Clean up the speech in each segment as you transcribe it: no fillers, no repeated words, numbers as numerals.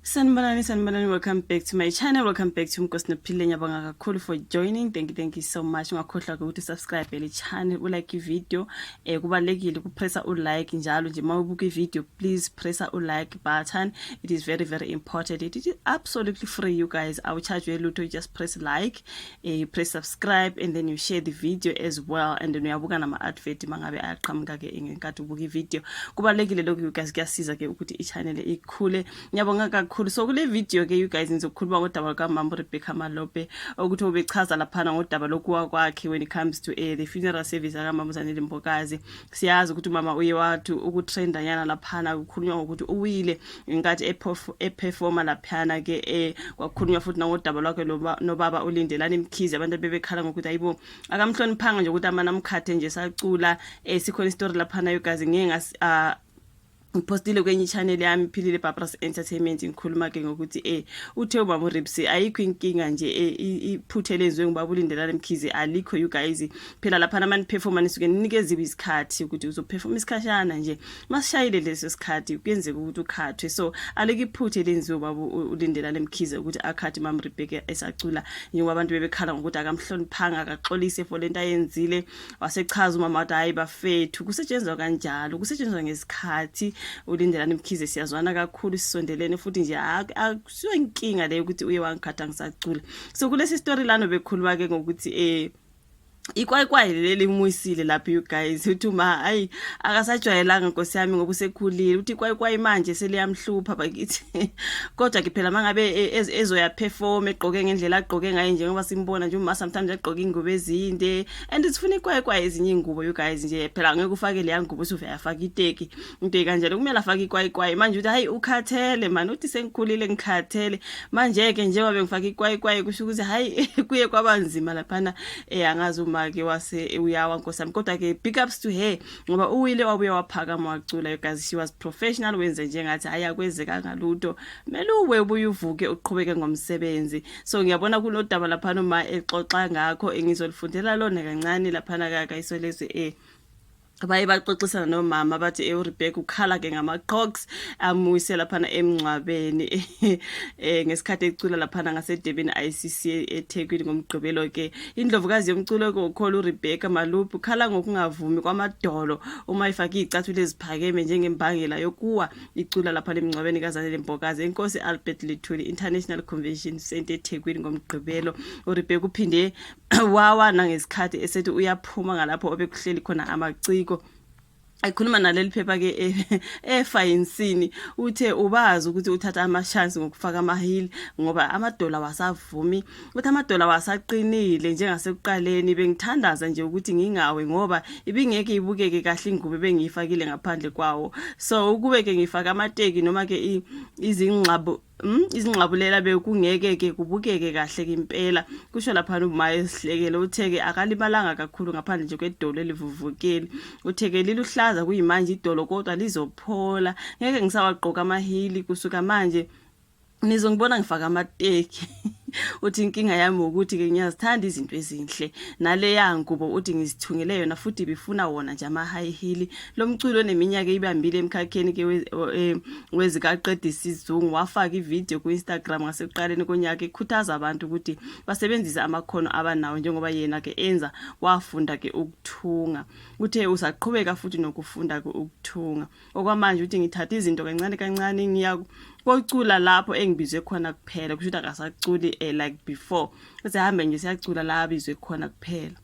Sanibonani, welcome back to my channel. Welcome back to Mkosi Nophile. Ngiyabonga kakhulu for joining. Thank you so much. Ungakhohlwa ukuthi subscribe le channel, like video. Kubalekile ukupressa like njalo nje mawubuka video, please press like button. It is very important. It is absolutely free, you guys. I will charge you a little. You just press like, you press subscribe, and then you share the video as well. And then uyabuka nama advert mangabe aqhamuka ke ngenkathi ubuka video. Kubalekile lokho, you guys, kuyasiza ke ukuthi I channel ikhule. Ngiyabonga kakhulu. So kule video ke you guys nizokhuluma ngodaba kaMama Rebecca Malope ukuthi ubechaza laphana ngodaba lokuwa kwakhe when it comes to the funeral service kaMama Zanele Mbokazi. Siyazi ukuthi mama uye wathu ukutrenda yana laphana kukhulunywa ukuthi uwile ingathi eperforma laphana ke kwakhulunywa futhi ngodaba lwakhe nobaba uLindelani Mkhize. Abantu bebekhala ngokuthi ayibo akamhloniphanga nje ukuthi amana amkhathe nje sacula sikhona story laphana you guys ngeke ngipostile kwenye channel yami Philile Papras Entertainment ngikhuluma ke ngokuthi uthe uMama Ripsi ayikho inkinga nje iphuthe lenzwe ngubaba uLindelani Mkhize alikho you guys. Phela lapha nama performance ke ninikeze isikhathi ukuthi uzoperform isikhashana nje masishayile leso sikhathi kuyenzeka ukuthi ukhathwe. So alike iphuthe lenzwe ubaba uLindelani Mkhize ukuthi akhathi Mama Rebecca esacula njengoba abantu bebekhala ngokuthi akamhloniphanga akaxolise for lento ayenzile. Wasechaza umama wathi hayi bafethu kusetshenzwa kanjalo, kusetshenzwa ngesikhathi. uLindelani Mkhize siyazwana kakhulu sisondelene futhi nje akusiyo inkinga leyo ukuthi uye wangikhatha ngisacula. So kulesi story lana bekhuluma ke ngokuthi ikwayi leli muyisile lapha you guys uthi uma hayi akasajwayelanga Nkosi yami ngoba usekhulile uthi ikwayi manje seliyamhlupha bakithi kodwa ke phela mangabe ezoya perform egqoke ngendlela agqoke ngayo nje ngoba simbona nje uma sometimes agqoke ingubo ezinde and sifuna ikwayi ezinye ingubo you guys nje phela ngeke ufake le yangubo usuve yafaka iteki into kanjalo kumele afake ikwayi manje uthi hayi ukhathele man uthi sengikhulile ngikhathele manje ke njengoba bengifaka ikwayi kusho ukuthi hayi kuye kwabanzima laphana angazi ke wase uyawa Nkosi yami kodwa ke big ups to her ngoba uwile wabuya waphakama wacula you guys. She was professional wenze njengathi ayakwezeka ngalutho mele uwe ubuye uvuke uqhubeke ngomsebenzi. So ngiyabona kulodaba laphana uma exoxa ngakho engizolifundela lona kancane laphana kakayisolezi baye baxoxisana nomama bathi uRebecca ukhala ke ngama-Crocs amuyise laphana emncwabeni ngesikhathi ecula laphana ngaseDurban ICC eThekwini ngomgqibelo ke indlovukazi yomculo kokhola uRebecca Malope ukhala ngokungavumi kwamadolo uma ifaka izicathulo eziphakeme njengembangela yokuwa icula laphana emncwabeni kaZanele Mbokazi eNkosi Albert Lithuli International Convention Center eThekwini ngomgqibelo. uRebecca uphinde wawa nangesikhathi esethi uyaphuma ngalapho obekuhleli khona amaciko. Ayikhuluma naleli phepha ke efayinsini uthe ubazi ukuthi uthatha amachance ngokufaka amahili ngoba amadola wasavumi ukuthi amadola wasaqinile njengasekuqaleni. Bengithandaza nje ukuthi ngingawe ngoba ibingeke ibukeke kahle ingubo bengiyifakile ngaphandle kwawo. So ukube ke ngifaka amateki noma ke izingxabulela bekungeke ke kubukeke kahle impela kusho lapha uMaya esihlekele utheke akalibalanga kakhulu ngaphandle nje kwedolo elivuvukile. Utheke liluhlaza kuyimanje idolo kodwa lizophola ngeke ngisawagqoka amahili kusuka manje nizongibona ngifaka amateki. Uthi inkinga yami ukuthi ke ngiyazithanda izinto ezinhle nale yangubo uthi ngizithungele yona futhi bifuna wona nje ama high heel. Lo mculo neminyaka ibambile emkhakheni ke wezikaqedisa isizungu wafaka ivideo ku Instagram ngasekuqaleni konyaka ekhuthaza abantu ukuthi basebenzise amakhono abanawo njengoba yena ke enza wafunda ke ukuthunga. Uthe usaqhubeka futhi nokufunda ke ukuthunga okwamanje uthi ngithatha izinto kancane ngiyacula lapho engibizwe khona kuphela kusho ukuthi akasaculi like before usehambe nje siyacula la abizwe khona kuphela.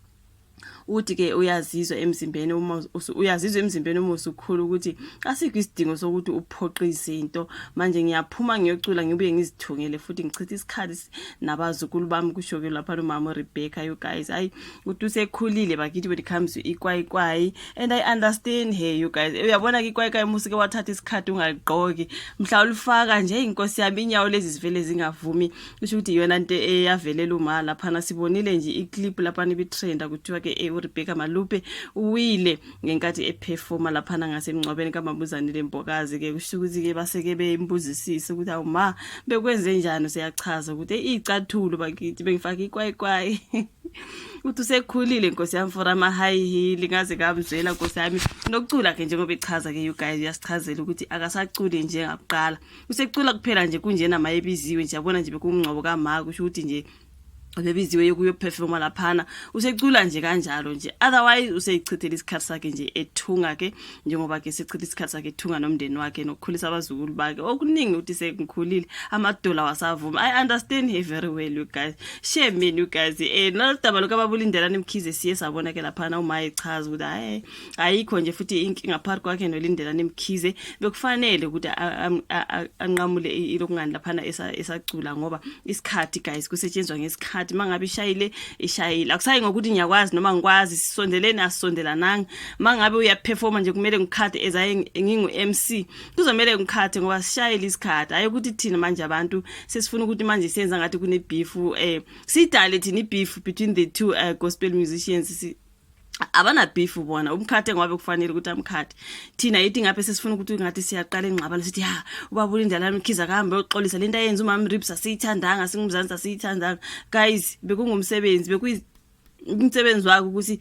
Uthi ke uyazizwa emzimbeni uma usukhulu ukuthi asikho isidingo sokuthi uphoqe izinto manje ngiyaphuma ngiyocula ngibuye ngizithungele futhi ngichitha isikhathi nabazukulu bami kusho ke lapha uMama Rebecca you guys hayi uthi usekhulile bakithi when it comes to ikwayi and I understand her you guys. Uyabona ke ikwayi musike wathatha isikhathi ungagqoki mhla ulifaka nje inkosi yami inyawo lezi zivele zingavumi kusho ukuthi yona into eyavelela uma lapha sibonile nje iclip lapha nibitrenda kuthiwa ke uRebecca Malope uwile ngenkathi eperforma lapha ngasemncwabeni kaMama Zanele Mbokazi ke kusho ukuthi ke baseke bembuzisisa ukuthi awuma bekwenze njani siyachaza ukuthi izicathulo bakithi bengifaka ikwayi uthi usekhulile nkosi yami for ama high heel ngaze kamzwela nkosi yami nokucula ke njengoba echaza ke you guys yasichazela ukuthi akasaculi njengakuqala usecula kuphela nje kunjena mayebiziwe nje yabona nje bekumngcobo kaMark usho ukuthi nje bebiziwe kuyo performa laphana usecula nje kanjalo nje otherwise useyichithela isikhathi sakhe nje ethunga ke njengoba ke sechitha isikhathi sakhe ethunga nomndeni wakhe nokukhulisa abazukulu bakhe okuningi uthi sekungikhulile amadola wasavuma. I understand her very well you guys. Shame me you guys. Naludaba lokababulindelana Mkhize siye sabona ke laphana uma echaza ukuthi ayikho nje futhi inkinga phakathi kwakhe nolindelana Mkhize bekufanele ukuthi anqamule ilokungani laphana esacula ngoba isikhathi guys kusetshenzwa ngesikhathi mangabe ishayile akusayi ngokuthi ngiyakwazi noma ngikwazi sisondelene asondelananga mangabe uyaperforma nje kumele ngikhathe ezaye ngingu MC kuzomela ngikhathe ngoba sishayile isikhathi ayi ukuthi thina manje abantu sesifuna ukuthi manje senza ngathi kune beef sidale thina ibeef between the two gospel musicians abana beef bona umkhathe ngoba kufanele ukuthi amkhathe thina yithi ngaphe sesifuna ukuthi ngathi siyaqala engqabala sithi ubabulindala Mkhize akahambe uxolisa lento ayenza uMama Ribs asiyithandanga singumzansi asiyithandanga guys bekungumsebenzi umsebenzi wakhe ukuthi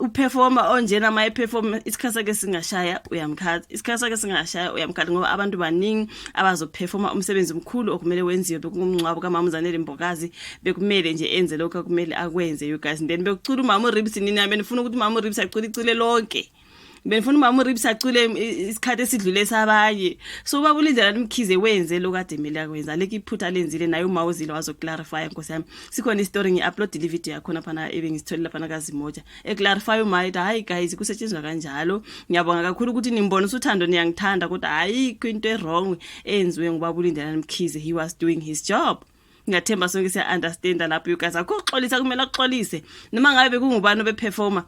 uperforma onjena maye perform isikhathi sakhe singashaya uyamkhatha isikhathi sakhe singashaya uyamkhatha ngoba abantu baningi abazoperforma umsebenzi omkhulu okumele wenziwe bekungumncwabo kaMama uZanele Mbokazi bekumele nje enze lokho akumele akwenze you guys then bekucula uMama Ribs nini benifuna ukuthi uMama Ribs icule lonke benifuna uMama Ribs acule isikhathi esidlule sabanye so ubabulindela Mkhize wenze lokade emele akwenza leki iphutha lenzile naye uMawuzile wazoclarify nkosi yami sikhona istory ngiupload le video yakho naphana ebengizitholela laphana kaZimoja eclarify umayithi hayi guys kusetshenzwa kanjalo ngiyabonga kakhulu ukuthi nimbona usuthando niyangithanda kodwa ayikho into wrong enziwe ngubabulindela Mkhize he was doing his job ngiyathemba sonke siya understand lapho you guys akuxolisa kumele axolise noma ngabe bekungubani obeperforma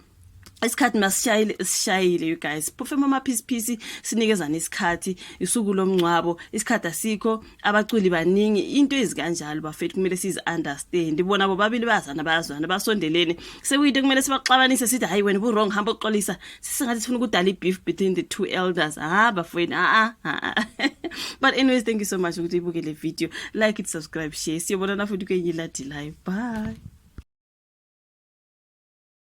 isikhathi masishayile you guys perform ama piece sinikezana isikhathi isuku lomncwabo isikhathi asikho abaculi baningi into ezikanjalo bafethu kumele sizi understand ibona bobabili bayazwana basondelene sekuyinto kumele sibaxabanise sithi hayi wena bu wrong hamba uxolisa sisingathi sifuna ukudala ibeef between the two elders bafowethu but anyways thank you so much ukuthi ibuke le video like it subscribe share siyobonana futhi kwenye iladelayo bye.